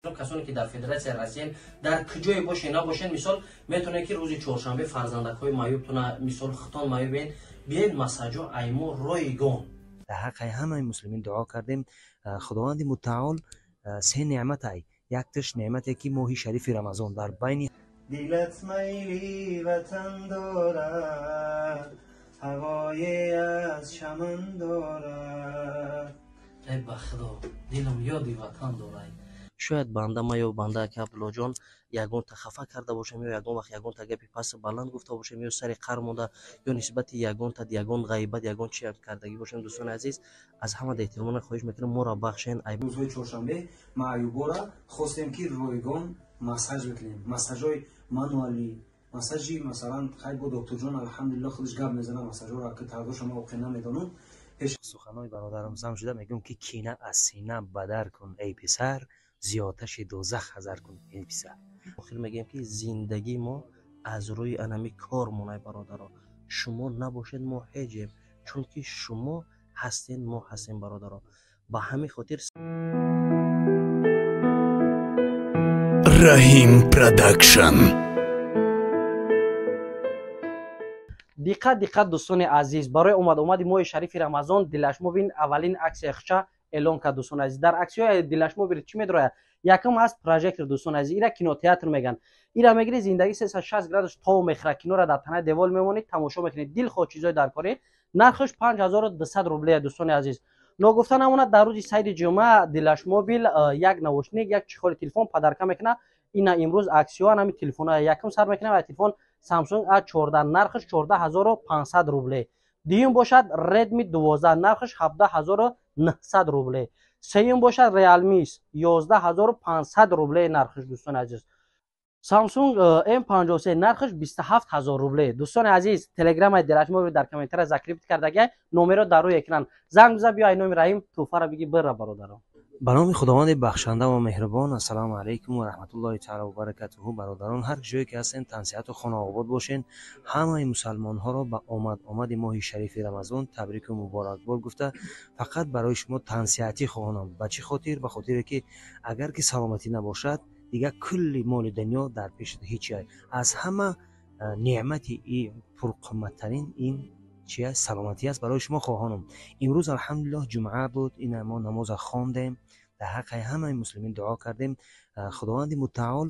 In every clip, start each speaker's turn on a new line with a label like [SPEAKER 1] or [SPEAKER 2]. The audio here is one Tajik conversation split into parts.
[SPEAKER 1] کسانی که در فدراسیون هستین در کجای باشه نباشین، مثال میتونه که روز چهارشنبه فرزندکای مایوب تونه مثال ختان مایوبین بیاین مساجو ایمو رایگان
[SPEAKER 2] در حق همه مسلمین دعا کردیم خداوند متعال سه نعمت ای یکتش نعمتی که ماه شریف رمضان در بین
[SPEAKER 3] دلت میلی وطن دارد هوای از چمن دارد
[SPEAKER 1] ای بخدا دلم یادی وطن دارد. شاید بنده ما یا بنده که عبدالله جان یگان تا خفه کرده باشم یا یگان وقت یگان تا گپی پس بلند گفته باشم یا سر قر مونده یا نسبت یگان تا یگان غیبت یگان چی کردگی باشم. دوستان عزیز از همه د احترام خواهش میکنم ما را بخشین.
[SPEAKER 3] روزهای چهارشنبه ما ایوبا را خواستیم که رایگان مساج بکنیم، مساجای مانوالی مساجی مثلا خیلی با دکتر جان الحمدلله خودش گپ میزنه مساجا را که تا شما واقعا نمیدونم.
[SPEAKER 2] سخنای برادرم سم شده میگم که کینه از سینه بدر کن ای پسر زیاتش دوزخ حذر کن ای پسر.
[SPEAKER 1] آخر میگم که زندگی ما از روی انمی کار مونای برادرها، شما نباشید ما هیچیم، چون که شما هستین ما هستیم برادرها. با همین خاطر
[SPEAKER 4] رحیم پروداکشن.
[SPEAKER 1] دقت دوستان عزیز، برای اومد ماه شریف رمضان دلشما بین اولین عکس اخچه اعلان کرد. دوستان عزیز در عکس های دلشما بین چی میداره؟ یکم هست پروژکتور دوستان عزیز، اینا کینوتئاتر میگن. اینا میگیری زندگی 360 گرادش تا میخره کینو را در تنه دیوال میمونید تماشا میکنید، دل خود چیزای در کاری. نرخش 5200 روبله دوستان عزیز. نگفته نمونه در روز سید جمعه دلش موبیل یک نوشنیک یک چخوری تلفن پدرکه میکنه. اینا امروز اکسیو همین تلفن یکم سر میکنه و تلفن سامسونگ A14 نرخش 14500 روبله. دیوم باشد ردمی 12 نرخش 17900 روبله. سوم باشد ریالمی 11500 روبله نرخش دوستان عزیز. سامسونگ M53 نرخش 27000 روبله. دوستان عزیز تلگرام دلش ما در کامنت ذکر کردگی نمره رو در روی اکران زنگ بزن بیا اینو رحیم توفه رو بگی بر برادرم.
[SPEAKER 2] به نام خداوند بخشنده و مهربان. السلام علیکم و رحمت الله تعالی و برکاته. برادران هر جایی که هستین تنصیحات و خانه آباد باشین. همه مسلمان ها را به آمد ماه شریف رمضان تبریک و مبارکباد گفته فقط برای شما تنصیحاتی خواهم. به چه خاطر؟ به خاطر که اگر که سلامتی نباشد دیگه کل مال دنیا در پیش هیچ از همه نعمتی پرقیمتترین این چیه سلامتی است برای شما خواهانم. امروز الحمدلله جمعه بود، این ما نماز خواندیم، در حق همه مسلمین دعا کردیم. خداوند متعال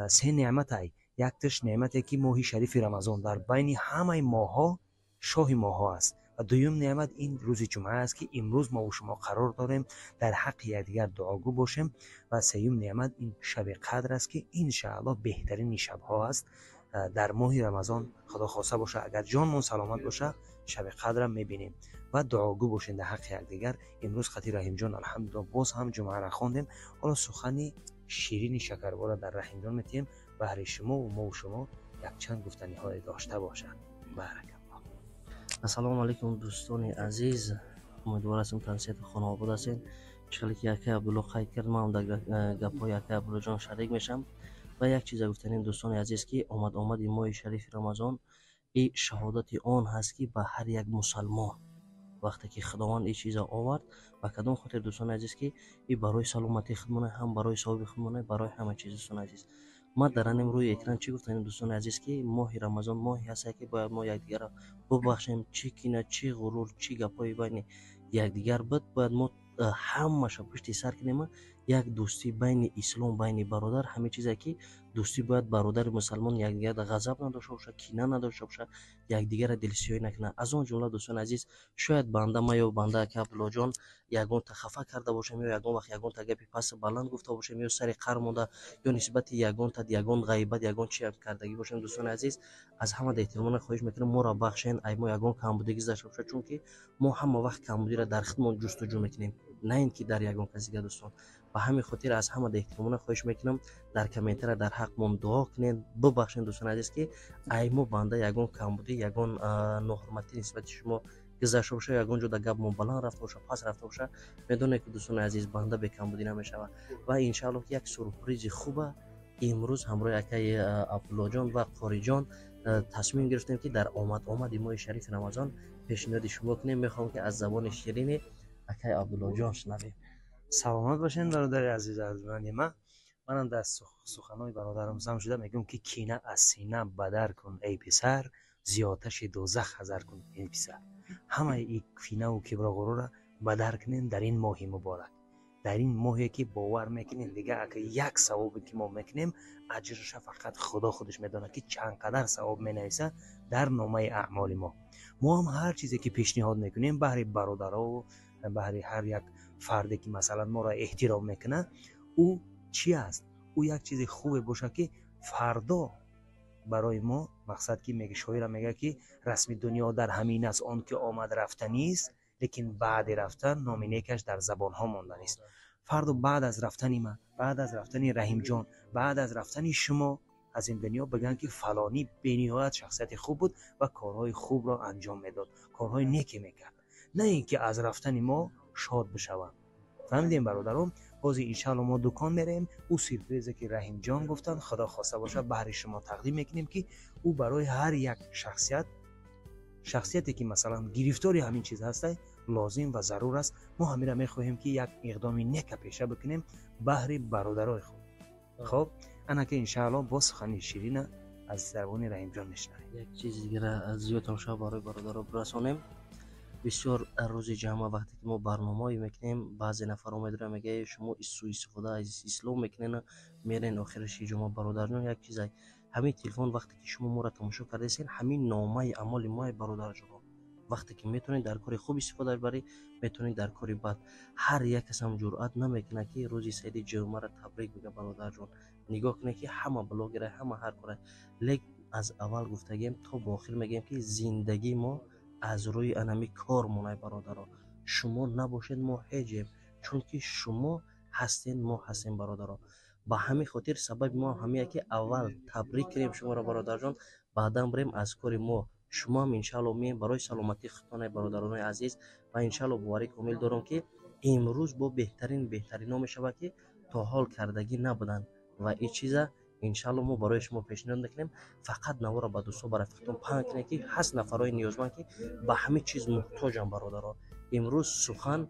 [SPEAKER 2] سه نعمت ای یکتش نعمتی که ماه شریف رمضان در بین همه ماه ها شاه ماه ها است و دوم نعمت این روز جمعه است که امروز ما و شما قرار داریم در حق یکدیگر دعاگو باشیم و سوم نعمت این شب قدر است که ان شاء الله بهترین شب ها است در ماه رمضان. خدا خواسته باشه اگر جانمون سلامت باشه شب قدر میبینیم و دعاگو باشین در حق یکدیگر. امروز خطی رحیم جان الحمدلله باز هم جمعه را خواندیم. حالا سخنی شیرین شکربار در رحیم جان میتیم بهر شما و ما و شما یک چند گفتنی های داشته باشد. بارک الله.
[SPEAKER 1] السلام علیکم دوستان عزیز، امیدوار هستم تنصیحات خانه آباد هستین. چخلی که یکی عبدالله خیلی کرد ما هم در گپ های یکی عبدالله جان شریک میشم و یک چیز گفتنین دوستان عزیز که آمد ماه شریف رمضان این شهادت آن هست که به هر یک مسلمان وقتی که خداوند این چیزا آورد و کدام خاطر دوستان عزیز که این برای سلامتی خودمونه هم برای صاحب خودمونه برای همه چیز. دوستان عزیز ما در این روی اکران چی گفتن دوستان عزیز که ماه رمضان ماهی هست که باید ما یکدیگر را ببخشیم، چی کینه چی غرور چی گپای بین یکدیگر باید ما همه شب پشت سر کنیم. یک دوستی بین اسلام بین برادر همه چیزی که دوستی باید برادر مسلمان یکدیگر را غضب نداشته باشه، کینه نداشته باشه، یکدیگر را دلسیایی نکنه. از اون جمله دوستان عزیز شاید بنده ما یا بنده که عبدالله جان یگان تا خفه کرده باشم یا یگان وقت یگان تا گپی پس بلند گفته باشم یا سر قر مونده یا نسبت یگان تا یگان غیبت یگان چی کردگی باشم. دوستان عزیز از همه د احترام خواهش میکنم ما را بخشین. ای ما یگان کمبودگی داشته باشه، چون که ما همه وقت کمبودی را در خودمون جستجو میکنیم نه اینکه در یگان کسی دیگه. دوستان به همین خاطر از همه د احترام خواهش میکنم در کامنت را در حق من دعا کنین ببخشین دوستان عزیز که ای ما بنده یگان کمبودی یگان ناحرمتی نسبت شما گذشته باشه یگان جدا گپ مون بلند رفته باشه پس رفته باشه میدونه که دوستان عزیز بنده به کمبودی نمیشه و ان شاء الله یک سورپرایز خوبه امروز همراه اکای عبدالله جان و قاری جان تصمیم گرفتیم که در آمد ماه شریف رمضان پیشنهاد شما کنیم. میخوام که از زبان شیرین اکای عبدالله جان شنویم.
[SPEAKER 2] سلامت باشین برادر عزیز از من. منم در سخنهای برادرم زم شده میگم که کینه از سینه بدر کن ای پسر، زیاتش دوزخ حذر کن ای پسر. همه این کینه و کبر و غرور را بدر کنین در این ماه مبارک، در این ماهی که باور میکنین دیگه اگه یک ثوابی که ما میکنیم اجرش فقط خدا خودش میدونه که چند قدر ثواب مینویسه در نامه اعمال ما. ما هم هر چیزی که پیشنهاد میکنیم بهر برادرها و بهر هر یک فردی که مثلا ما را احترام میکنه، او چی است؟ او یک چیز خوبه باشه که فردا برای ما، مقصد که میگه شاعر میگه که رسم دنیا در همین است، آن که آمد رفتنی است، لیکن بعد رفتن نام نیکش در زبان ها ماندنی است. فردا بعد از رفتن من، بعد از رفتن رحیم جان، بعد از رفتن شما از این دنیا بگن که فلانی بینهایت شخصیت خوب بود و کارهای خوب را انجام میداد، کارهای نیکی میکرد، نه اینکه از رفتن ما شاد بشوند. فهمیدیم برادران؟ باز انشالله ما دکان میریم، او سورپرایزی که رحیم جان گفتن خدا خواسته باشه برای شما تقدیم میکنیم که او برای هر یک شخصیتی که مثلا گرفتاری همین چیز هسته لازم و ضرور است. ما همین را میخواهیم که یک اقدامی نیک پیشه بکنیم بهر برادرای خود. خب انا که انشالله با سخنی شیرین از زبان رحیم جان میشنویم.
[SPEAKER 1] یک چیز دیگه از زیاد شب برای برادرها برسانیم. بسیار روز جمعه وقتی که ما برنامه‌ای میکنیم، بعضی نفر اومدن میگه شما سوء استفاده از اسلام میکنین، میرین آخرش جمعه برادران یک چیزای همین تلفن وقتی که شما ما را تماشا کردین، همین نامه اعمال ما برادر جان، وقتی که میتونید در کار خوب استفاده ببرید، میتونید در کار بد. هر یک کس هم جرئت نمیکنه که روزی سید جمعه را تبریک بگه برادر جان. نگاه کنه که همه بلاگر، همه هر کاره، لیک از اول گفتگیم تا با آخر میگیم که زندگی ما از روی انمی کار مونای برادرها. شما نباشید ما هیچیم، چون که شما هستین ما هستیم برادرها. با همین خاطر سبب ما همین که اول تبریک کنیم شما را برادر جان، بعدا بریم از کار ما. شما هم انشالله میم برای سلامتی خودتان برادران عزیز و انشالله باوری کامل دارم که امروز با بهترین ها میشود که تا حال کردگی نبودن و این چیزا انشالله ما برای شما پیشنهاد میکنیم. فقط نوا را به دوستا برفتون پنج کنید که هست نفرای نیازمند که به همه چیز محتاجن برادرها. امروز سخن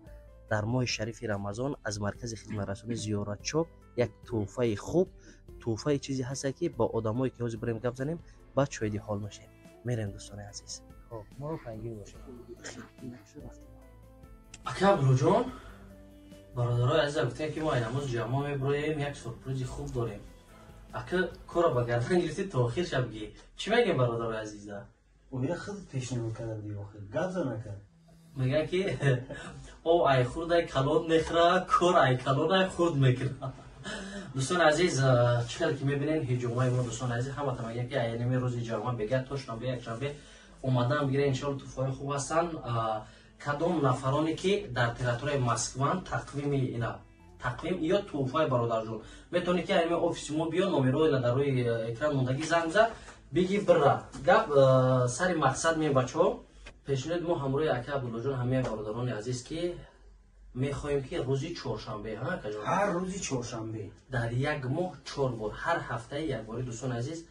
[SPEAKER 1] در ماه شریف رمضان از مرکز خدمت رسانی زیارت چوب یک تحفه خوب، تحفه چیزی هست که با آدمایی که روز بریم گپ زنیم بعد شاید حال میشیم. میریم دوستان عزیز.
[SPEAKER 2] خب ما رو پیگیر باشیم.
[SPEAKER 1] اکا برو جان، برادرای عزیز گفتن که ما امروز جمع میبریم، یک سورپرایز خوب داریم. اکا کارا با گردن گرفتی تا آخر شب گی چی میگن برادرای عزیزا؟
[SPEAKER 3] اویرا خود پیشنهاد کرد دی آخر گپ نکرد.
[SPEAKER 1] میگن که او ای خورد کلون میخوره، کار ای کلون خود میکنه. دوستان عزیز چقدر که میبینین هجومای ما دوستان عزیز همه تا میگن که اینمی روز جمعه بگه تا شنبه یک شنبه اومدن بگیره انشالله تو فای خوب هستن. کدام نفرانی که در تریتوری مسکو تقویم یا توفای برادر جون میتونی که اینمی آفیس ما بیا نمره اینا در روی اکران موندگی زنگ بزن بگی برا گپ سر مقصد می بچه‌ها. پیشنهاد ما همراه اکا عبدالله جان همه برادران عزیز که میخوایم که روزی چهارشنبه
[SPEAKER 3] هر روزی چهارشنبه
[SPEAKER 1] در یک ماه 4 بار هر هفته یک بار دوستان عزیز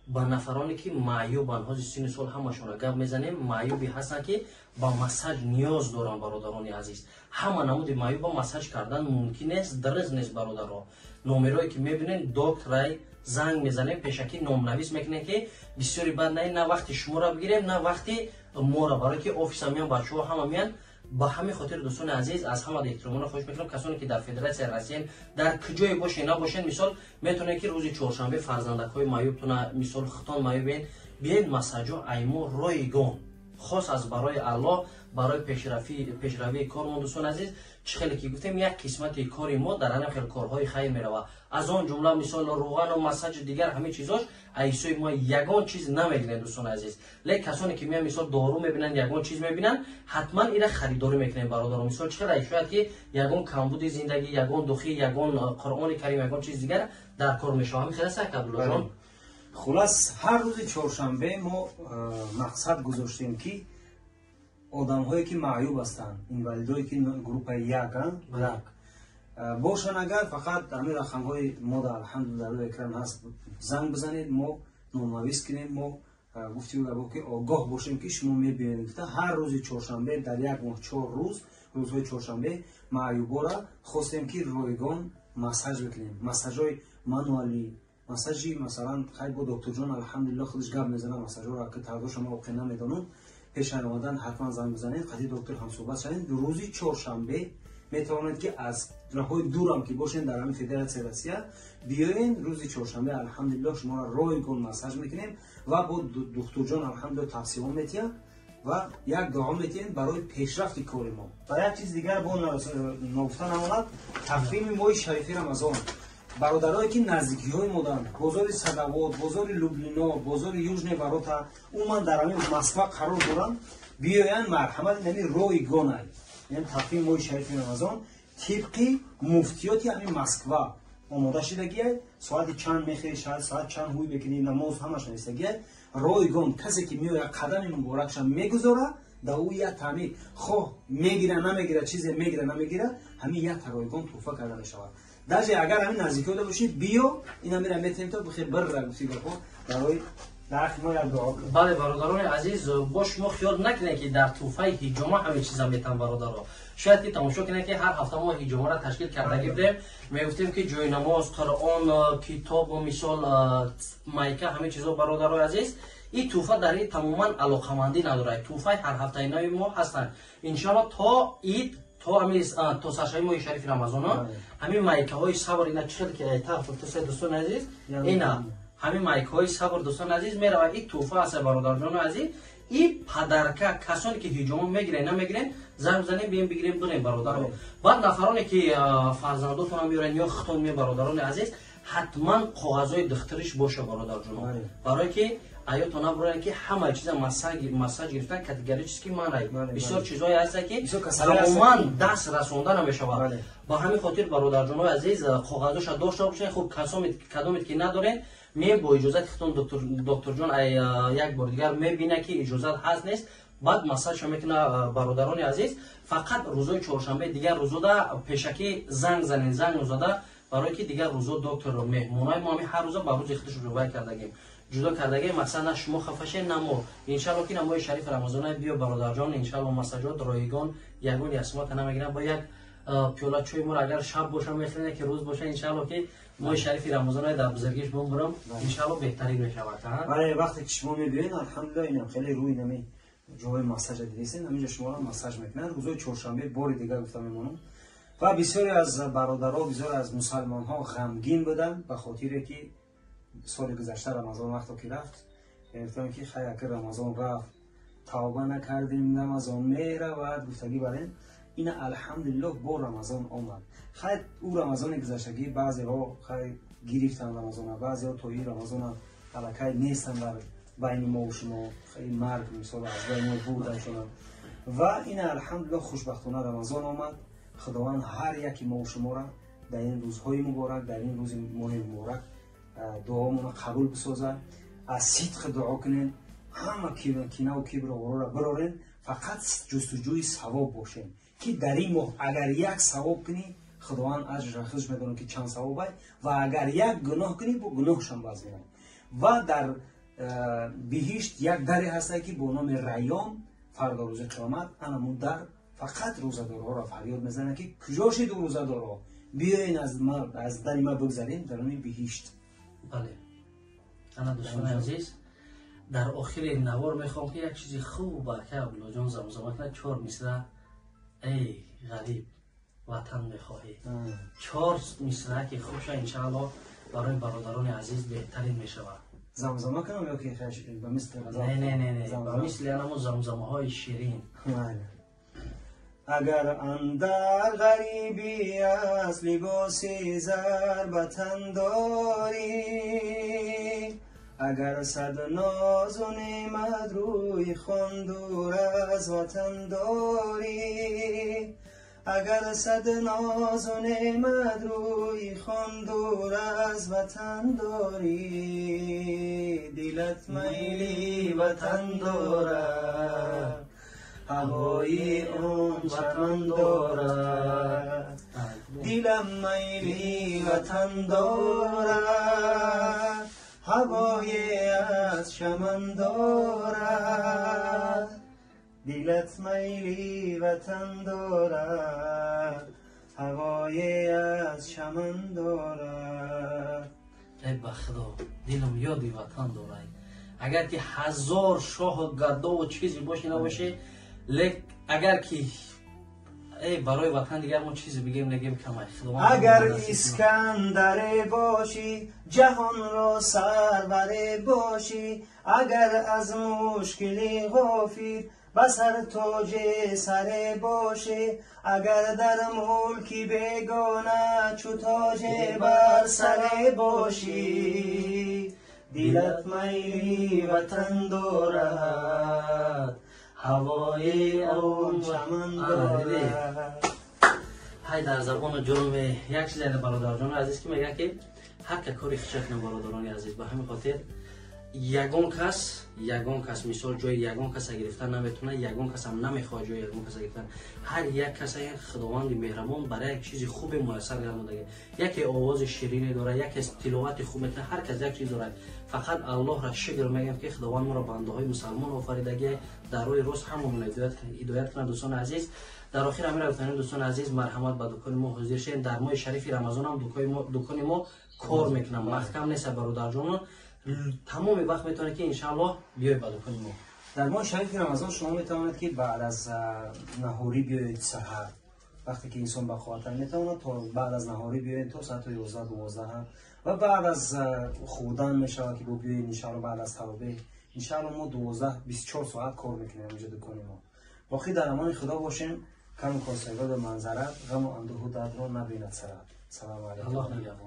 [SPEAKER 1] با نفرانی که معیوبن ها سن سال همشون گپ میزنیم. معیوبی هستن که با مساج نیاز دارن برادران عزیز. همه نمود معیوب با مساج کردن ممکن است، درست نیست برادرها. نمرایی که میبینین دکترای زنگ میزنیم پیشکی نام نویس میکنه که بسیاری بعد نه وقتی شما را بگیریم نه وقتی ما را، برای که آفیس میان بچه‌ها همه میان. با همین خاطر دوستان عزیز از همه احترام خواهش میکنم کسانی که در فدراسیون رسین در کجای باشین نباشین، مثال میتونه که روز چهارشنبه فرزندکای معیوبتون مثال ختان معیوبین بیاین مساجو ایمو رایگان خاص از برای الله، برای پیشروی کارمون دوستان عزیز. چخیلی که گفتیم یک قسمت کاری ما در همین خیلی کارهای خیر میروه. از آن جمله مثال روغن و مساج دیگر همه چیزاش ایسوی ما یگان چیز نمیگیرن دوستان عزیز. لیکن کسانی که میان مثال دارو میبینن یگان چیز میبینن حتما اینا خریداری میکنن برادران. مثال چخیلی شاید که یگان کمبود زندگی، یگان دخی، یگان قرآن کریم، یگان چیز دیگر در کار میشه. همین خیلی سخت عبدالله جان.
[SPEAKER 3] خلاص هر روز چهارشنبه ما مقصد گذاشتیم که آدم هایی که معیوب هستند، اینوالیدایی که گروپ یکن باشن، اگر فقط همین رقم های ما در الحمدلله اکرام هست زنگ بزنید ما نام‌نویس کنیم. ما گفتیم که آگاه باشیم که شما میبینید هر روز چهارشنبه در یک ماه 4 روز روزهای چهارشنبه معیوبا را خواستیم که رایگان مساج بکنیم. مساج های мануали масажи масалан хай бо докторҷон алҳамдулилло худаш гап мезанад масажҳоро ки тағдир шумо воқеъ намедонанд пеш ан омадан ҳатман занг бизанед қади доктор ҳамсӯҳбат шавед рӯзи чоршанбе метавонед ки аз ҷоҳои дурам ки бошен дар ҳамин федератсияи Россия биёен рӯзи чоршанбе алҳамдулилло шуморо ройгон массаж мекунем ва бо духтурҷон алҳамдулилло тавсиҳо метиҳад ва як дуо метиҳем барои пешрафти кори мо. Ва як чиз дигар бо нагуфта намонад, тақвими моҳи шарифи Рамазон. Бародарое ки наздикиҳои мо дар бозори Садовод, бозори Люблино, бозори Южный ворота умуман дар ҳамин Москва қарор доранд, биёянд марҳамат нами ройгонай, яъне тақвими моҳи шарифи Рамазон тибқи муфтиёти ҳамин Москва омода шудагиай, соати чанд мехӯрӣ, соат чанд ҳуй мекунӣ, намоз ҳамаш нависагиай, ройгон касе ки меояд қадами муборакша мегузора да ӯ як таъмир хоҳ мегира намегира чизе мегира намегира ҳамин як ройгон туҳфа карда мешавад. даже агар ҳамин наздикиёда бошӣ биё ина мера метем то бихе бирра гуфти гапо барои дар ҳаққи мо як дуо кунем.
[SPEAKER 1] бале бародарони азиз, бо шумо хиёл накунед ки дар туҳфаи ҳиҷома ҳамин чиза метан бародаро. шояд ки тамошо кунед ки ҳар ҳафта мо ҳиҷомаро ташкил кардаги будем, мегуфтем ки ҷойнамоз, қуръон, китобу мисол майка ҳамин чизо бародарои азиз ин туҳфа дар ин тамоман алоқамандӣ надорад. туҳфаи ҳар ҳафтаи нави мо ҳастанд. Иншоалло то ид то саршави моҳи шарифи Рамазон ҳамин майкаҳои сабр ина чӣ ки таъриф тусай дӯстони азиз ина ҳамин майкаҳои сабр дӯстони азиз меравад. ин туҳфа аст бародарҷони азиз, ин падарка касоне ки ҳиҷома мегирен намегирен занг бизанем бием бигирем дурем бародаро. баъд нафароне ки фарзандотонам меёрен ё хитон ме бародарони азиз ҳатман коғазҳои духтариш боша бародарҷоно, барое ки аёто набурен ки ҳама чиза массаж гирифтан категория чиз ки манай бисёр чизҳое ҳаста ки тамоман даст расонда намешавад. ба ҳамин хотир бародарҷонои азиз коғазоша дошта бошед. хуб кадомет ки надорен меем бо иҷозати хитон докторҷон як бор дигар мебина ки иҷозат ҳаст нест, баъд массажша мекуна бародарони азиз. фақат рӯзои чоршанбе дигар рӯзода пешакӣ занг занен занг нозада барое ки дигар рӯзо доктор меҳмонаи мо ҳамин ҳар рӯза ба рӯзи худаш ҷудо кардагим ҷудо кардагӣ мақсад на шумо хафашед на мо. иншаалло ки намои шарифи Рамазона биё бародарҷон иншаалло массажот ройгон ягон ясмата намегиранд. бо як пиёла чӯи моро агар шаб боша мехӯред ки рӯз боша иншаалло ки мои шарифи Рамазона дар бузургиш бомбурам иншаалло беҳтарин мешавад.
[SPEAKER 3] бале вақте ки шумо мебиёед алҳамдулилла инам хеле рӯи нами ҷои массажа дидесен ҳаминҷа шуморо массаж мекунад. рӯзои чоршанбе бори дигар гуфта мемонам ва бисёре аз бародаро бисёре аз мусалмонҳо ғамгин буданд ба хотире ки соли гузашта Рамазон вақто ки рафт гуфтам ки хай аки Рамазон рафт тавба накардем Рамазон меравад гуфтагӣ барем. ина алҳамдулилло бо Рамазон омад. хай ӯ Рамазони гузаштагӣ баъзеҳо хай гирифтанд Рамазона, баъзеҳо то ин Рамазона аллакай нестанд дар байни мо шумо, хай марг мисол аз байни мо бурдашонанд ва ина алҳамдулилло хушбахтона Рамазон омад. худованд ҳар яки мо шуморо дар ин рӯзҳои муборак, дар ин рӯзи моҳи муборак дуомона қабул бисозад. аз сидқ дуо кунем, ҳама кинаву кибру ғурурро бирорен, фақат ҷустуҷӯи савоб бошем ки дар ин моҳ агар як савоб кунӣ худованд аҷраш худш медонад ки чанд савобай ва агар як гуноҳ кунӣ бо гуноҳшам баз меравад. ва дар биҳишт як даре ҳастае ки бо номи Райён фардо рӯзи қиёмат анамун дар фақат рӯзадорҳоро фарёд мезанад ки куҷо шиду рӯзадорҳо биёен аз дари ма бигзарем дар уни биҳишт.
[SPEAKER 1] бале ана дӯстони азиз, дар охири навор мехоҳам ки як чизи хуб ака Абдуллоҷон замзама кунад. чор мисра эй ғариб ватан мехоҳӣ, чор мисра ки хубша иншаалло барои бародарони азиз беҳтарин мешавад.
[SPEAKER 3] замзама кунам ё ки ба мисли
[SPEAKER 1] не ба мисли анамо замзамаҳои ширин.
[SPEAKER 3] اگر اندر غریبی از لباسی زر وطن داری، اگر صد ناز و نعمت روی خون دور از وطن داری، اگر صد ناز و نعمت روی خون دور از وطن داری، دلت میلی وطن دارد، هوای اون وطن دارد، دلم میلی وطن دارد، هوای از چمن دارد، دلت میلی وطن دارد، هوای از چمن دارد.
[SPEAKER 1] ای به خدا دلم یادی وطن داره. اگر که 1000 شاه و گدا و چیزی باشه نباشه، اگر که ای برای وطن دیگر ما چیزی بگیم نگیم کمه.
[SPEAKER 3] اگر اسکندر باشی جهان را سرور باشی، اگر از مشکل غافل بسر تاج سر باشی، اگر در ملکی بگانه چو تاج بر سر باشی، دلت میلی وطن دارد هوای آن چمن دارد.
[SPEAKER 1] های در زبان جرم یک چیز برادر جان عزیز که میگه که هر که کاری خشک نه برادران عزیز، به همین خاطر یگان کس مثال جای یگان کس گرفتن نمیتونه، یگان کس هم نمیخواد جای یگان کس گرفتن. هر یک کس خداوند مهربان برای یک چیز خوب میسر گردانده. یکی آواز شیرینی داره، یکی تلاوت خوب میکنه، هر کس یک چیز داره. فقط الله را شکر میگم که خداوند ما را بنده های مسلمان آفریده در روی روز هممون هدایت کنه. دوستان عزیز، در آخر امیر گفتن دوستان عزیز مرحمت به دکان ما حاضر شین. در ماه شریف رمضان هم دکان ما کار میکنم، محکم نیست برادر جان، تمام وقت میتونه که انشالله بیای به دکان ما.
[SPEAKER 3] در ماه شریف رمضان شما میتوانید که بعد از نهاری بیایید سحر، وقتی که انسان به خاطر میتونه تا بعد از نهاری بیایید تا ساعت 11 12 و بعد از خودان میشه که بیایید انشالله بعد از تراویح انشالله ما 12 24 ساعت کار میکنیم اینجا دکان ما. باقی در امان خدا باشین. کم کاسگاه به منظرت غم و اندوه و درد را نبیند سرت. سلام علیکم.
[SPEAKER 1] الله نگهدار.